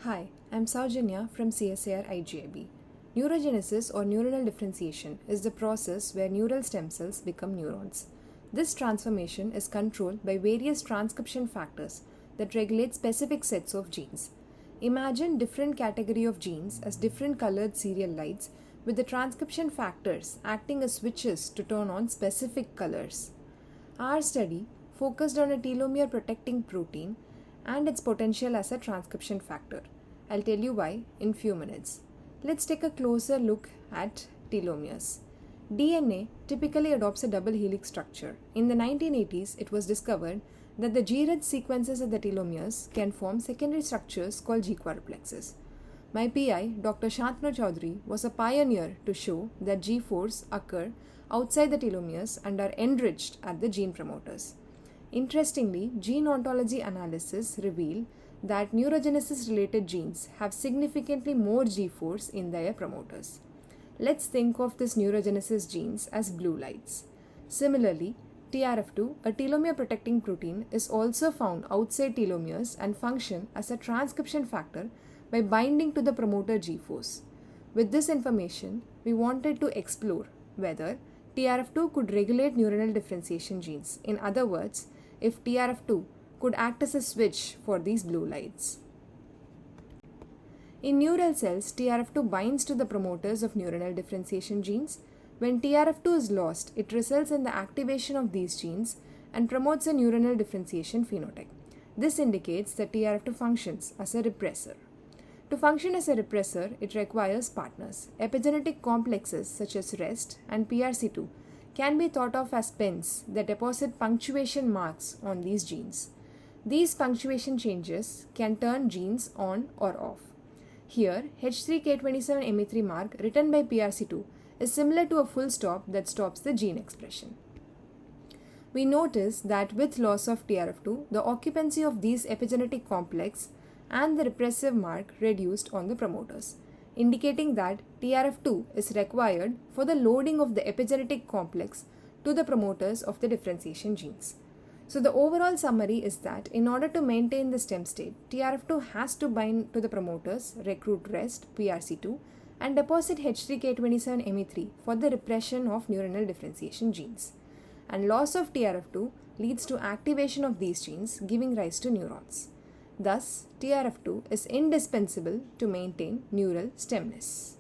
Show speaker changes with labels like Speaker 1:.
Speaker 1: Hi, I'm Saujanya from CSIR IGIB. Neurogenesis or neuronal differentiation is the process where neural stem cells become neurons. This transformation is controlled by various transcription factors that regulate specific sets of genes. Imagine different category of genes as different colored serial lights with the transcription factors acting as switches to turn on specific colors. Our study focused on a telomere protecting protein and its potential as a transcription factor. I'll tell you why in few minutes. Let's take a closer look at telomeres. DNA typically adopts a double helix structure. In the 1980s, it was discovered that the G-rich sequences of the telomeres can form secondary structures called G-quadruplexes. My PI, Dr. Shantanu Chaudhary, was a pioneer to show that G-force occur outside the telomeres and are enriched at the gene promoters. Interestingly, gene ontology analysis reveal that neurogenesis related genes have significantly more G-force in their promoters. Let's think of these neurogenesis genes as blue lights. Similarly, TRF2, a telomere protecting protein, is also found outside telomeres and function as a transcription factor by binding to the promoter G-force. With this information, we wanted to explore whether TRF2 could regulate neuronal differentiation genes. In other words, if TRF2 could act as a switch for these blue lights. In neural cells, TRF2 binds to the promoters of neuronal differentiation genes. When TRF2 is lost, it results in the activation of these genes and promotes a neuronal differentiation phenotype. This indicates that TRF2 functions as a repressor. To function as a repressor, it requires partners. Epigenetic complexes such as REST and PRC2 can be thought of as pens that deposit punctuation marks on these genes. These punctuation changes can turn genes on or off. Here, H3K27ME3 mark written by PRC2 is similar to a full stop that stops the gene expression. We notice that with loss of TRF2, the occupancy of these epigenetic complex and the repressive mark reduced on the promoters, indicating that TRF2 is required for the loading of the epigenetic complex to the promoters of the differentiation genes. So the overall summary is that in order to maintain the stem state, TRF2 has to bind to the promoters, recruit REST, PRC2, and deposit H3K27ME3 for the repression of neuronal differentiation genes. And loss of TRF2 leads to activation of these genes, giving rise to neurons. Thus, TRF2 is indispensable to maintain neural stemness.